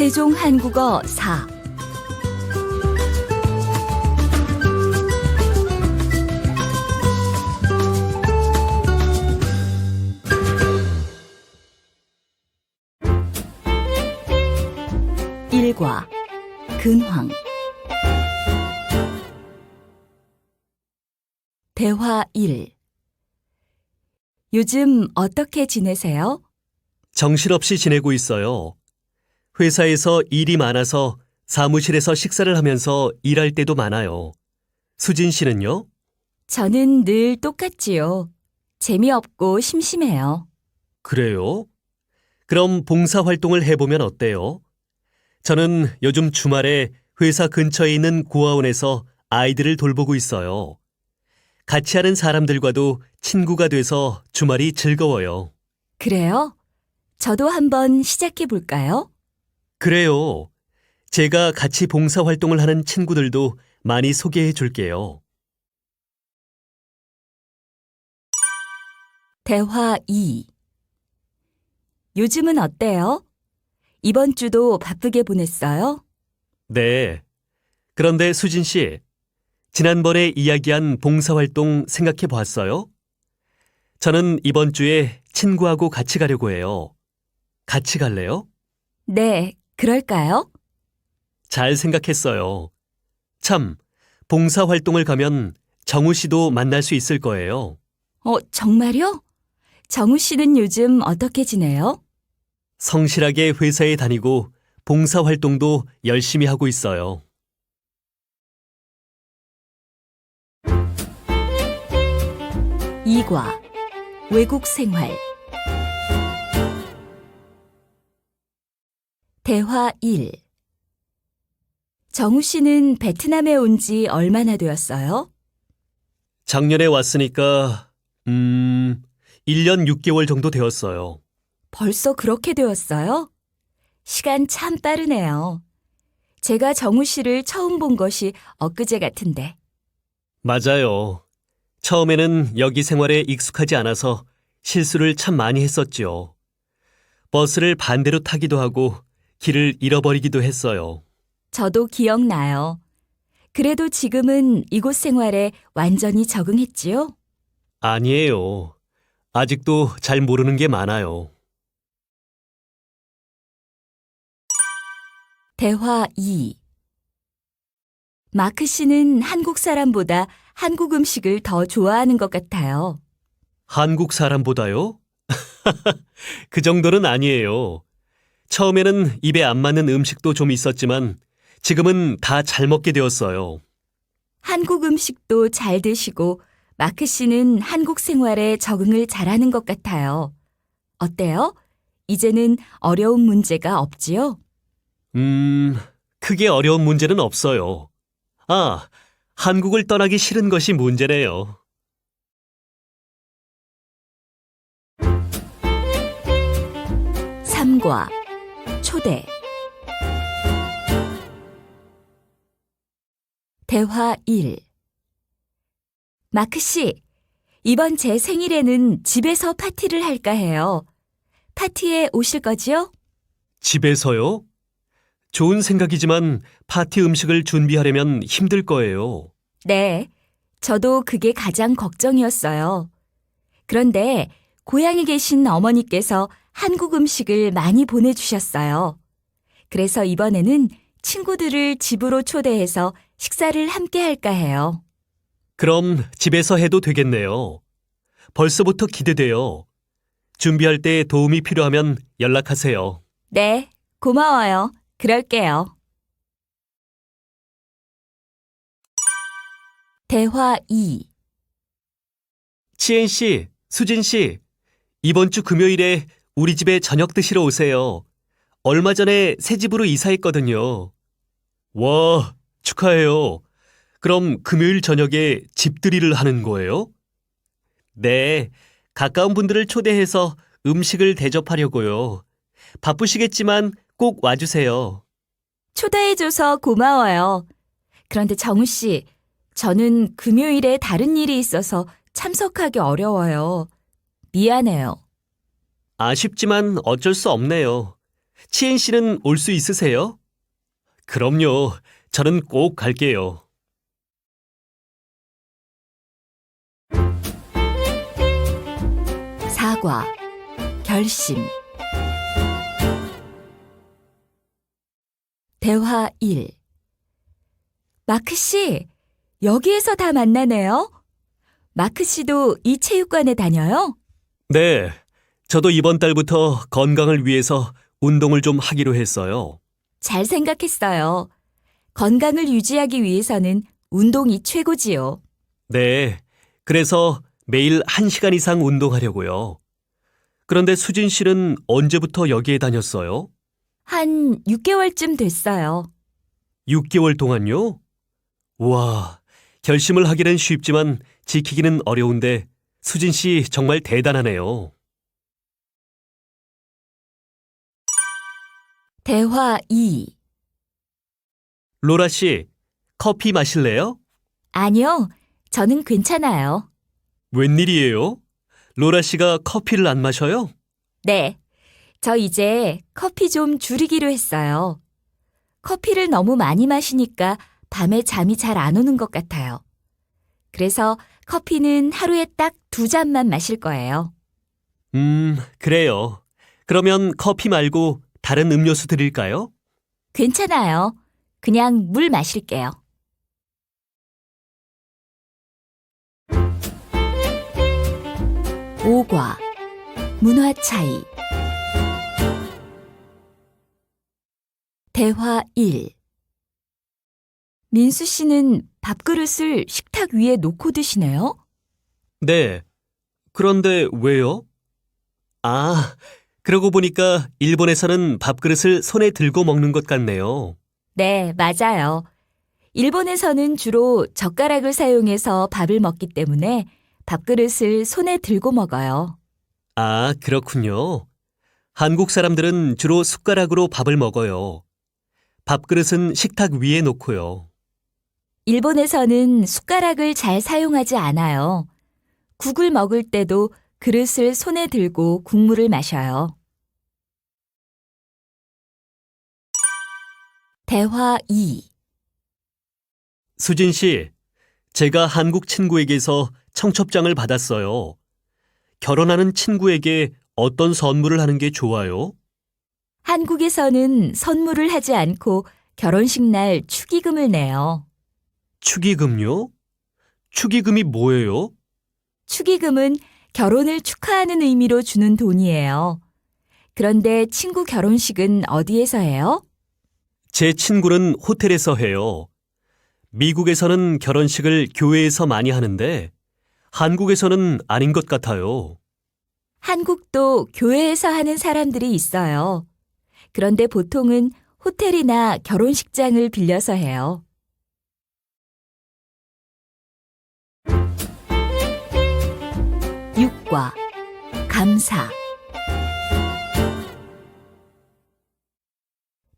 세종 한국어 4. 일과 근황. 대화 1. 요즘 어떻게 지내세요? 정신없이 지내고 있어요. 회사에서 일이 많아서 사무실에서 식사를 하면서 일할 때도 많아요. 수진 씨는요? 저는 늘 똑같지요. 재미없고 심심해요. 그래요? 그럼 봉사활동을 해보면 어때요? 저는 요즘 주말에 회사 근처에 있는 고아원에서 아이들을 돌보고 있어요. 같이 하는 사람들과도 친구가 돼서 주말이 즐거워요. 그래요? 저도 한번 시작해 볼까요? 그래요. 제가 같이 봉사활동을 하는 친구들도 많이 소개해 줄게요. 대화 2. 요즘은 어때요? 이번 주도 바쁘게 보냈어요? 네. 그런데 수진 씨, 지난번에 이야기한 봉사활동 생각해 보았어요? 저는 이번 주에 친구하고 같이 가려고 해요. 같이 갈래요? 네, 그럴까요? 잘 생각했어요. 참, 봉사활동을 가면 정우 씨도 만날 수 있을 거예요. 정말요? 정우 씨는 요즘 어떻게 지내요? 성실하게 회사에 다니고 봉사활동도 열심히 하고 있어요. 이과 외국 생활. 대화 1. 정우 씨는 베트남에 온 지 얼마나 되었어요? 작년에 왔으니까, 1년 6개월 정도 되었어요. 벌써 그렇게 되었어요? 시간 참 빠르네요. 제가 정우 씨를 처음 본 것이 엊그제 같은데. 맞아요. 처음에는 여기 생활에 익숙하지 않아서 실수를 참 많이 했었죠. 버스를 반대로 타기도 하고 길을 잃어버리기도 했어요. 저도 기억나요. 그래도 지금은 이곳 생활에 완전히 적응했지요? 아니에요. 아직도 잘 모르는 게 많아요. 대화 2. 마크 씨는 한국 사람보다 한국 음식을 더 좋아하는 것 같아요. 한국 사람보다요? 그 정도는 아니에요. 처음에는 입에 안 맞는 음식도 좀 있었지만 지금은 다 잘 먹게 되었어요. 한국 음식도 잘 드시고 마크 씨는 한국 생활에 적응을 잘하는 것 같아요. 어때요? 이제는 어려운 문제가 없지요? 크게 어려운 문제는 없어요. 아, 한국을 떠나기 싫은 것이 문제네요. 삼과 초대. 대화 1. 마크 씨, 이번 제 생일에는 집에서 파티를 할까 해요. 파티에 오실 거지요? 집에서요? 좋은 생각이지만 파티 음식을 준비하려면 힘들 거예요. 네, 저도 그게 가장 걱정이었어요. 그런데 고향에 계신 어머니께서 한국 음식을 많이 보내주셨어요. 그래서 이번에는 친구들을 집으로 초대해서 식사를 함께 할까 해요. 그럼 집에서 해도 되겠네요. 벌써부터 기대돼요. 준비할 때 도움이 필요하면 연락하세요. 네, 고마워요. 그럴게요. 대화 2. 치엔 씨, 수진 씨, 이번 주 금요일에 우리 집에 저녁 드시러 오세요. 얼마 전에 새 집으로 이사했거든요. 와, 축하해요. 그럼 금요일 저녁에 집들이를 하는 거예요? 네, 가까운 분들을 초대해서 음식을 대접하려고요. 바쁘시겠지만 꼭 와주세요. 초대해줘서 고마워요. 그런데 정우 씨, 저는 금요일에 다른 일이 있어서 참석하기 어려워요. 미안해요. 아쉽지만 어쩔 수 없네요. 치엔 씨는 올 수 있으세요? 그럼요. 저는 꼭 갈게요. 사과, 결심. 대화 1. 마크 씨, 여기에서 다 만나네요. 마크 씨도 이 체육관에 다녀요? 네, 저도 이번 달부터 건강을 위해서 운동을 좀 하기로 했어요. 잘 생각했어요. 건강을 유지하기 위해서는 운동이 최고지요. 네, 그래서 매일 1시간 이상 운동하려고요. 그런데 수진 씨는 언제부터 여기에 다녔어요? 한 6개월쯤 됐어요. 6개월 동안요? 와, 결심을 하기는 쉽지만 지키기는 어려운데 수진 씨 정말 대단하네요. 대화 2. 로라 씨, 커피 마실래요? 아니요, 저는 괜찮아요. 웬일이에요? 로라 씨가 커피를 안 마셔요? 네, 저 이제 커피 좀 줄이기로 했어요. 커피를 너무 많이 마시니까 밤에 잠이 잘 안 오는 것 같아요. 그래서 커피는 하루에 딱 2잔만 마실 거예요. 그래요. 그러면 커피 말고 다른 음료수 드릴까요? 괜찮아요. 그냥 물 마실게요. 오과, 문화 차이. 대화 1. 민수 씨는 밥그릇을 식탁 위에 놓고 드시네요? 네. 그런데 왜요? 아, 그러고 보니까 일본에서는 밥그릇을 손에 들고 먹는 것 같네요. 네, 맞아요. 일본에서는 주로 젓가락을 사용해서 밥을 먹기 때문에 밥그릇을 손에 들고 먹어요. 아, 그렇군요. 한국 사람들은 주로 숟가락으로 밥을 먹어요. 밥그릇은 식탁 위에 놓고요. 일본에서는 숟가락을 잘 사용하지 않아요. 국을 먹을 때도 그릇을 손에 들고 국물을 마셔요. 대화 2. 수진 씨, 제가 한국 친구에게서 청첩장을 받았어요. 결혼하는 친구에게 어떤 선물을 하는 게 좋아요? 한국에서는 선물을 하지 않고 결혼식 날 축의금을 내요. 축의금요? 축의금이 뭐예요? 축의금은 결혼을 축하하는 의미로 주는 돈이에요. 그런데 친구 결혼식은 어디에서 해요? 제 친구는 호텔에서 해요. 미국에서는 결혼식을 교회에서 많이 하는데 한국에서는 아닌 것 같아요. 한국도 교회에서 하는 사람들이 있어요. 그런데 보통은 호텔이나 결혼식장을 빌려서 해요. 육과 감사.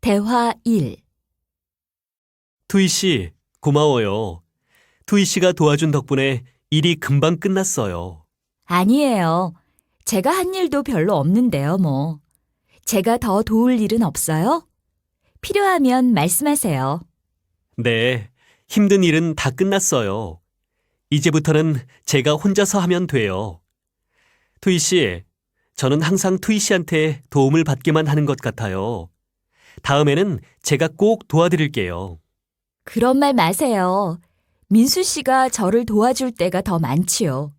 대화 1. 투이 씨, 고마워요. 투이 씨가 도와준 덕분에 일이 금방 끝났어요. 아니에요. 제가 한 일도 별로 없는데요, 뭐. 제가 더 도울 일은 없어요? 필요하면 말씀하세요. 네, 힘든 일은 다 끝났어요. 이제부터는 제가 혼자서 하면 돼요. 투이 씨, 저는 항상 투이 씨한테 도움을 받기만 하는 것 같아요. 다음에는 제가 꼭 도와드릴게요. 그런 말 마세요. 민수 씨가 저를 도와줄 때가 더 많지요.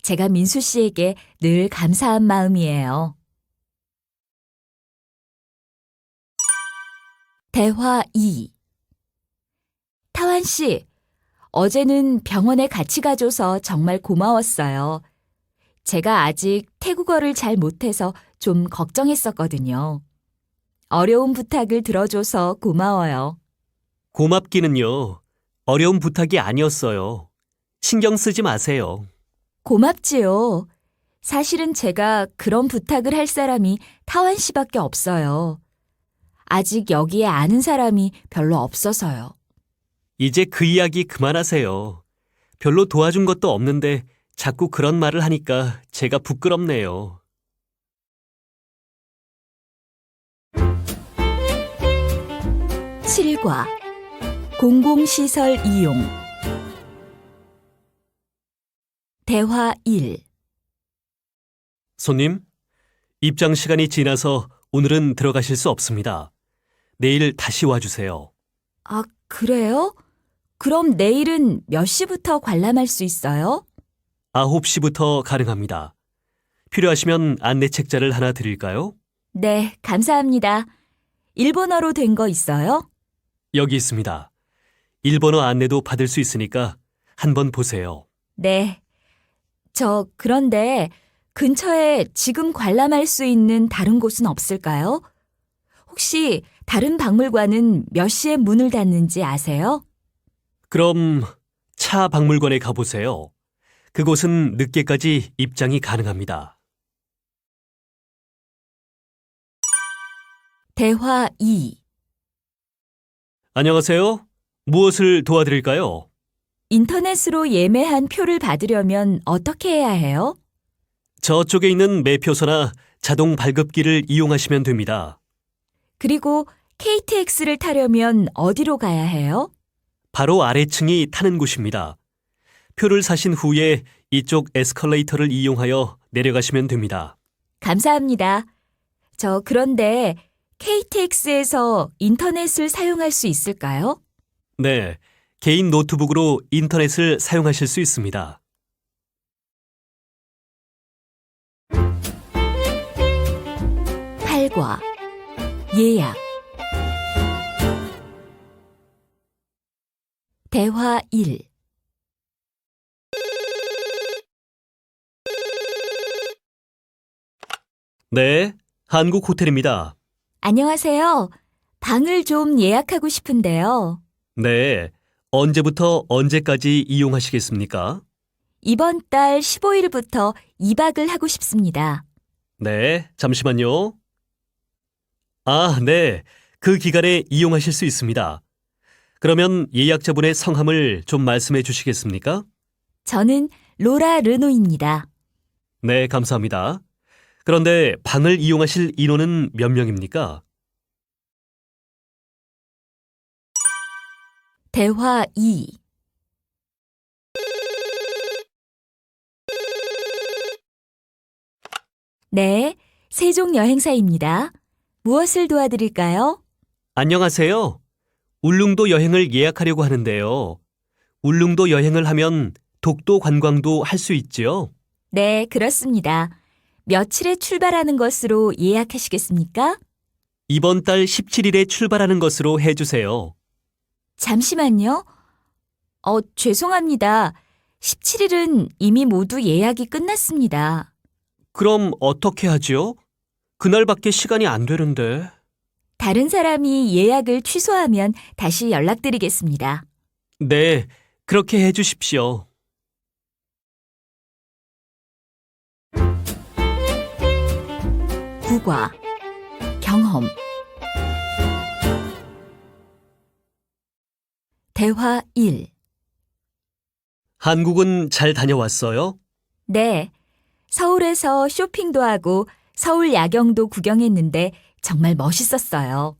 제가 민수 씨에게 늘 감사한 마음이에요. 대화 2. 타완 씨, 어제는 병원에 같이 가줘서 정말 고마웠어요. 제가 아직 태국어를 잘 못해서 좀 걱정했었거든요. 어려운 부탁을 들어줘서 고마워요. 고맙기는요. 어려운 부탁이 아니었어요. 신경 쓰지 마세요. 고맙지요. 사실은 제가 그런 부탁을 할 사람이 타완 씨밖에 없어요. 아직 여기에 아는 사람이 별로 없어서요. 이제 그 이야기 그만하세요. 별로 도와준 것도 없는데 자꾸 그런 말을 하니까 제가 부끄럽네요. 7과 공공시설 이용 대화 1 손님, 입장 시간이 지나서 오늘은 들어가실 수 없습니다. 내일 다시 와주세요. 아, 그래요? 그럼 내일은 몇 시부터 관람할 수 있어요? 9시부터 가능합니다. 필요하시면 안내 책자를 하나 드릴까요? 네, 감사합니다. 일본어로 된 거 있어요? 여기 있습니다. 일본어 안내도 받을 수 있으니까 한번 보세요. 네. 그런데 근처에 지금 관람할 수 있는 다른 곳은 없을까요? 혹시 다른 박물관은 몇 시에 문을 닫는지 아세요? 그럼 차 박물관에 가보세요. 그곳은 늦게까지 입장이 가능합니다. 대화 2 안녕하세요. 무엇을 도와드릴까요? 인터넷으로 예매한 표를 받으려면 어떻게 해야 해요? 저쪽에 있는 매표소나 자동 발급기를 이용하시면 됩니다. 그리고 KTX를 타려면 어디로 가야 해요? 바로 아래층이 타는 곳입니다. 표를 사신 후에 이쪽 에스컬레이터를 이용하여 내려가시면 됩니다. 감사합니다. 그런데 KTX에서 인터넷을 사용할 수 있을까요? 네, 개인 노트북으로 인터넷을 사용하실 수 있습니다. 팔과 예약 대화 1 네, 한국 호텔입니다. 안녕하세요. 방을 좀 예약하고 싶은데요. 네, 언제부터 언제까지 이용하시겠습니까? 이번 달 15일부터 2박을 하고 싶습니다. 네, 잠시만요. 네, 그 기간에 이용하실 수 있습니다. 그러면 예약자분의 성함을 좀 말씀해 주시겠습니까? 저는 로라 르노입니다. 네, 감사합니다. 그런데 방을 이용하실 인원은 몇 명입니까? 대화 2 네, 세종 여행사입니다. 무엇을 도와드릴까요? 안녕하세요. 울릉도 여행을 예약하려고 하는데요. 울릉도 여행을 하면 독도 관광도 할 수 있지요? 네, 그렇습니다. 며칠에 출발하는 것으로 예약하시겠습니까? 이번 달 17일에 출발하는 것으로 해주세요. 잠시만요. 죄송합니다. 17일은 이미 모두 예약이 끝났습니다. 그럼 어떻게 하지요? 그날밖에 시간이 안 되는데. 다른 사람이 예약을 취소하면 다시 연락드리겠습니다. 네, 그렇게 해주십시오. 국어, 경험 대화 1 한국은 잘 다녀왔어요? 네, 서울에서 쇼핑도 하고 서울 야경도 구경했는데 정말 멋있었어요.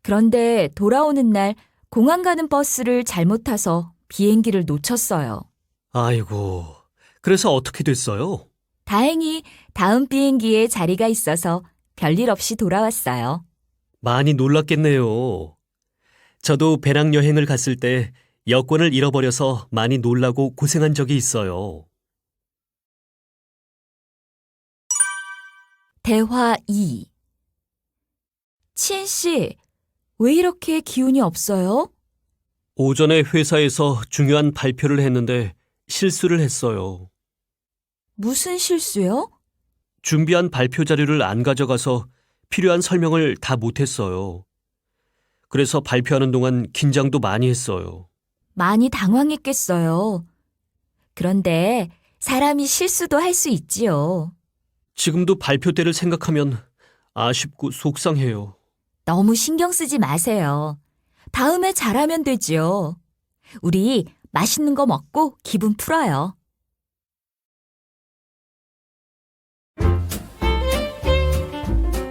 그런데 돌아오는 날 공항 가는 버스를 잘못 타서 비행기를 놓쳤어요. 아이고, 그래서 어떻게 됐어요? 다행히 다음 비행기에 자리가 있어서 별일 없이 돌아왔어요. 많이 놀랐겠네요. 저도 배낭여행을 갔을 때 여권을 잃어버려서 많이 놀라고 고생한 적이 있어요. 대화 2 치엔 씨, 왜 이렇게 기운이 없어요? 오전에 회사에서 중요한 발표를 했는데 실수를 했어요. 무슨 실수요? 준비한 발표 자료를 안 가져가서 필요한 설명을 다 못했어요. 그래서 발표하는 동안 긴장도 많이 했어요. 많이 당황했겠어요. 그런데 사람이 실수도 할 수 있지요. 지금도 발표 때를 생각하면 아쉽고 속상해요. 너무 신경 쓰지 마세요. 다음에 잘하면 되지요. 우리 맛있는 거 먹고 기분 풀어요.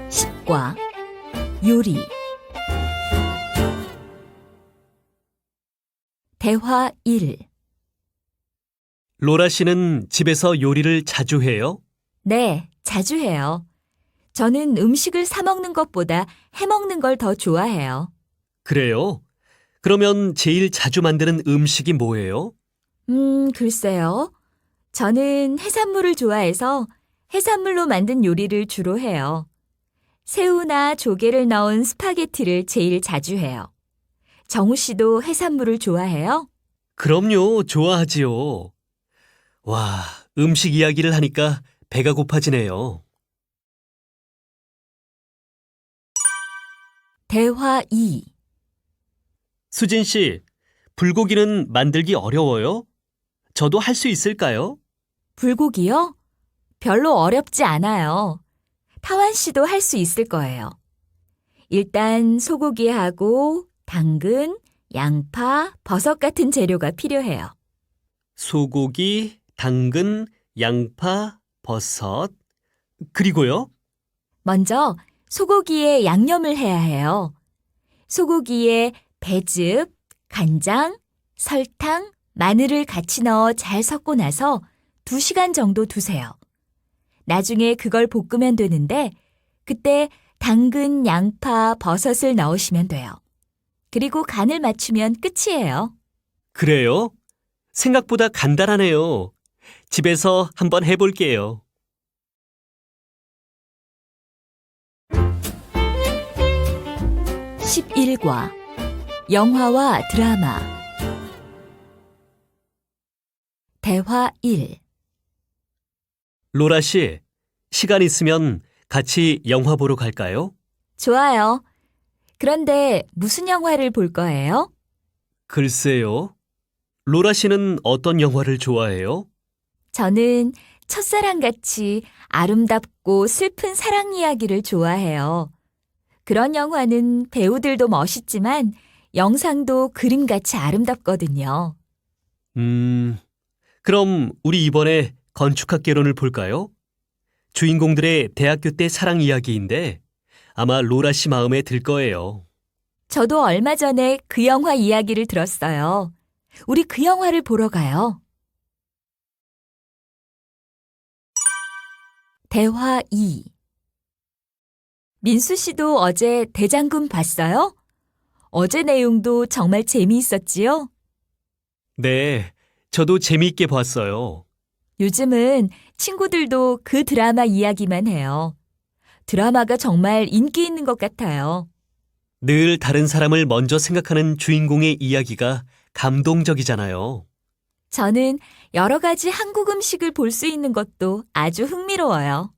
식과 요리 대화 1. 로라 씨는 집에서 요리를 자주 해요? 네, 자주 해요. 저는 음식을 사 먹는 것보다 해 먹는 걸 더 좋아해요. 그래요? 그러면 제일 자주 만드는 음식이 뭐예요? 글쎄요. 저는 해산물을 좋아해서 해산물로 만든 요리를 주로 해요. 새우나 조개를 넣은 스파게티를 제일 자주 해요. 정우 씨도 해산물을 좋아해요? 그럼요, 좋아하지요. 와, 음식 이야기를 하니까 배가 고파지네요. 대화 2. 수진 씨, 불고기는 만들기 어려워요? 저도 할 수 있을까요? 불고기요? 별로 어렵지 않아요. 타완 씨도 할 수 있을 거예요. 일단 소고기하고 당근, 양파, 버섯 같은 재료가 필요해요. 소고기, 당근, 양파, 버섯, 그리고요? 먼저 소고기에 양념을 해야 해요. 소고기에 배즙, 간장, 설탕, 마늘을 같이 넣어 잘 섞고 나서 2시간 정도 두세요. 나중에 그걸 볶으면 되는데 그때 당근, 양파, 버섯을 넣으시면 돼요. 그리고 간을 맞추면 끝이에요. 그래요? 생각보다 간단하네요. 집에서 한번 해볼게요. (11과) 영화와 드라마 대화 1. 로라 씨, 시간 있으면 같이 영화 보러 갈까요? 좋아요. 그런데 무슨 영화를 볼 거예요? 글쎄요. 로라 씨는 어떤 영화를 좋아해요? 저는 첫사랑같이 아름답고 슬픈 사랑 이야기를 좋아해요. 그런 영화는 배우들도 멋있지만 영상도 그림같이 아름답거든요. 그럼 우리 이번에 건축학개론을 볼까요? 주인공들의 대학교 때 사랑 이야기인데 아마 로라 씨 마음에 들 거예요. 저도 얼마 전에 그 영화 이야기를 들었어요. 우리 그 영화를 보러 가요. 대화 2. 민수 씨도 어제 대장금 봤어요? 어제 내용도 정말 재미있었지요? 네, 저도 재미있게 봤어요. 요즘은 친구들도 그 드라마 이야기만 해요. 드라마가 정말 인기 있는 것 같아요. 늘 다른 사람을 먼저 생각하는 주인공의 이야기가 감동적이잖아요. 저는 여러 가지 한국 음식을 볼 수 있는 것도 아주 흥미로워요.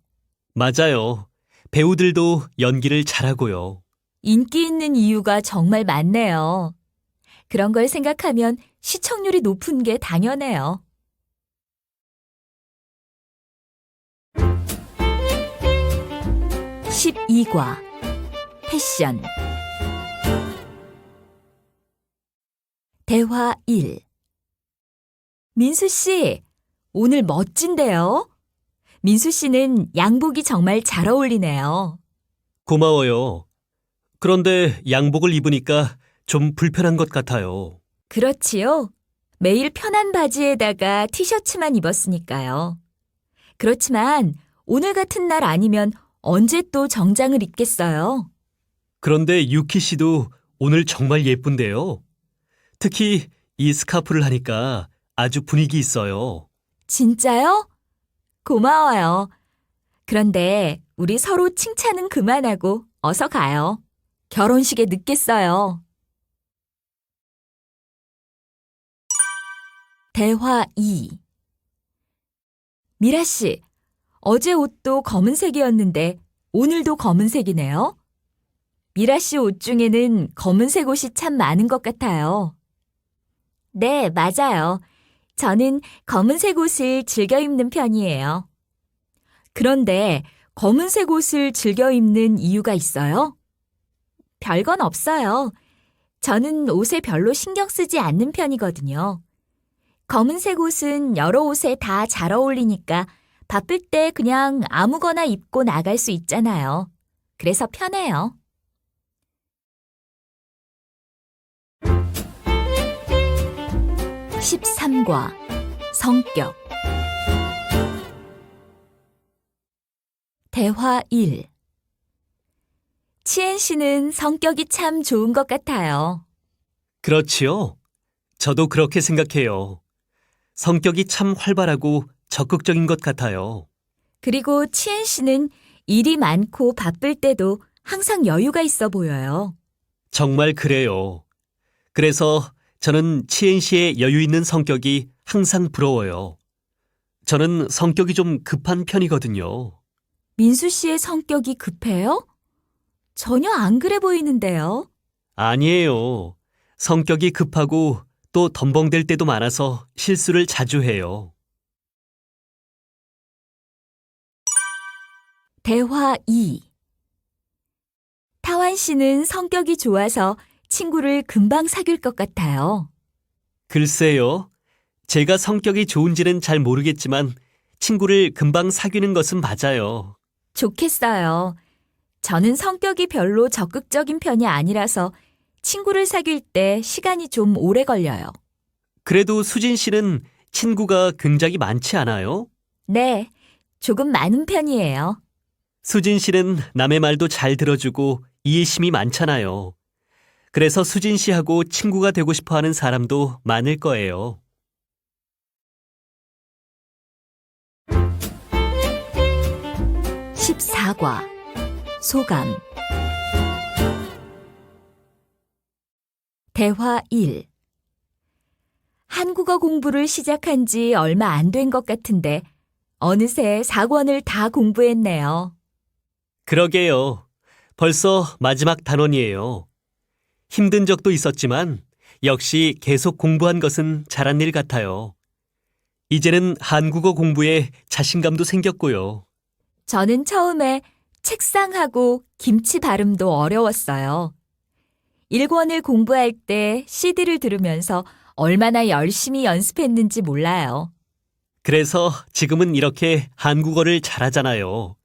맞아요. 배우들도 연기를 잘하고요. 인기 있는 이유가 정말 많네요. 그런 걸 생각하면 시청률이 높은 게 당연해요. (12과) 패션 대화 1. 민수 씨, 오늘 멋진데요? 민수 씨는 양복이 정말 잘 어울리네요. 고마워요. 그런데 양복을 입으니까 좀 불편한 것 같아요. 그렇지요? 매일 편한 바지에다가 티셔츠만 입었으니까요. 그렇지만 오늘 같은 날 아니면 언제 또 정장을 입겠어요? 그런데 유키 씨도 오늘 정말 예쁜데요. 특히 이 스카프를 하니까 아주 분위기 있어요. 진짜요? 고마워요. 그런데 우리 서로 칭찬은 그만하고 어서 가요. 결혼식에 늦겠어요. 대화 2. 미라 씨, 어제 옷도 검은색이었는데 오늘도 검은색이네요. 미라 씨 옷 중에는 검은색 옷이 참 많은 것 같아요. 네, 맞아요. 저는 검은색 옷을 즐겨 입는 편이에요. 그런데 검은색 옷을 즐겨 입는 이유가 있어요? 별건 없어요. 저는 옷에 별로 신경 쓰지 않는 편이거든요. 검은색 옷은 여러 옷에 다 잘 어울리니까 바쁠 때 그냥 아무거나 입고 나갈 수 있잖아요. 그래서 편해요. 13과 성격 대화 1 치엔 씨는 성격이 참 좋은 것 같아요. 그렇지요? 저도 그렇게 생각해요. 성격이 참 활발하고 적극적인 것 같아요. 그리고 치엔 씨는 일이 많고 바쁠 때도 항상 여유가 있어 보여요. 정말 그래요. 그래서 저는 치엔 씨의 여유 있는 성격이 항상 부러워요. 저는 성격이 좀 급한 편이거든요. 민수 씨의 성격이 급해요? 전혀 안 그래 보이는데요. 아니에요. 성격이 급하고 또 덤벙댈 때도 많아서 실수를 자주 해요. 대화 2 타완 씨는 성격이 좋아서 친구를 금방 사귈 것 같아요. 글쎄요. 제가 성격이 좋은지는 잘 모르겠지만 친구를 금방 사귀는 것은 맞아요. 좋겠어요. 저는 성격이 별로 적극적인 편이 아니라서 친구를 사귈 때 시간이 좀 오래 걸려요. 그래도 수진 씨는 친구가 굉장히 많지 않아요? 네, 조금 많은 편이에요. 수진 씨는 남의 말도 잘 들어주고 이해심이 많잖아요. 그래서 수진 씨하고 친구가 되고 싶어 하는 사람도 많을 거예요. (14과) 소감 대화 1 한국어 공부를 시작한 지 얼마 안 된 것 같은데 어느새 4권을 다 공부했네요. 그러게요. 벌써 마지막 단원이에요. 힘든 적도 있었지만 역시 계속 공부한 것은 잘한 일 같아요. 이제는 한국어 공부에 자신감도 생겼고요. 저는 처음에 책상하고 김치 발음도 어려웠어요. 1권을 공부할 때 CD를 들으면서 얼마나 열심히 연습했는지 몰라요. 그래서 지금은 이렇게 한국어를 잘하잖아요.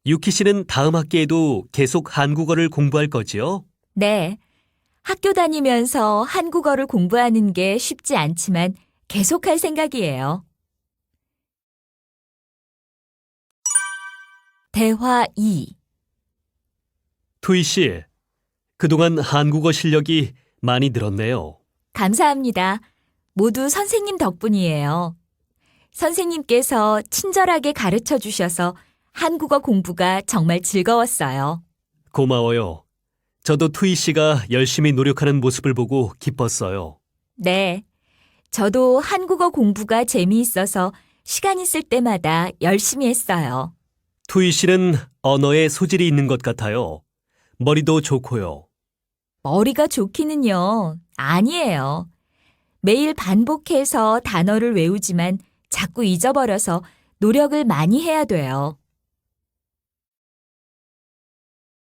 유키 씨는 다음 학기에도 계속 한국어를 공부할 거지요? 네, 학교 다니면서 한국어를 공부하는 게 쉽지 않지만 계속할 생각이에요. 대화 2 투이 씨, 그동안 한국어 실력이 많이 늘었네요. 감사합니다. 모두 선생님 덕분이에요. 선생님께서 친절하게 가르쳐 주셔서 한국어 공부가 정말 즐거웠어요. 고마워요. 저도 투이 씨가 열심히 노력하는 모습을 보고 기뻤어요. 네, 저도 한국어 공부가 재미있어서 시간 있을 때마다 열심히 했어요. 투이 씨는 언어에 소질이 있는 것 같아요. 머리도 좋고요. 머리가 좋기는요, 아니에요. 매일 반복해서 단어를 외우지만 자꾸 잊어버려서 노력을 많이 해야 돼요.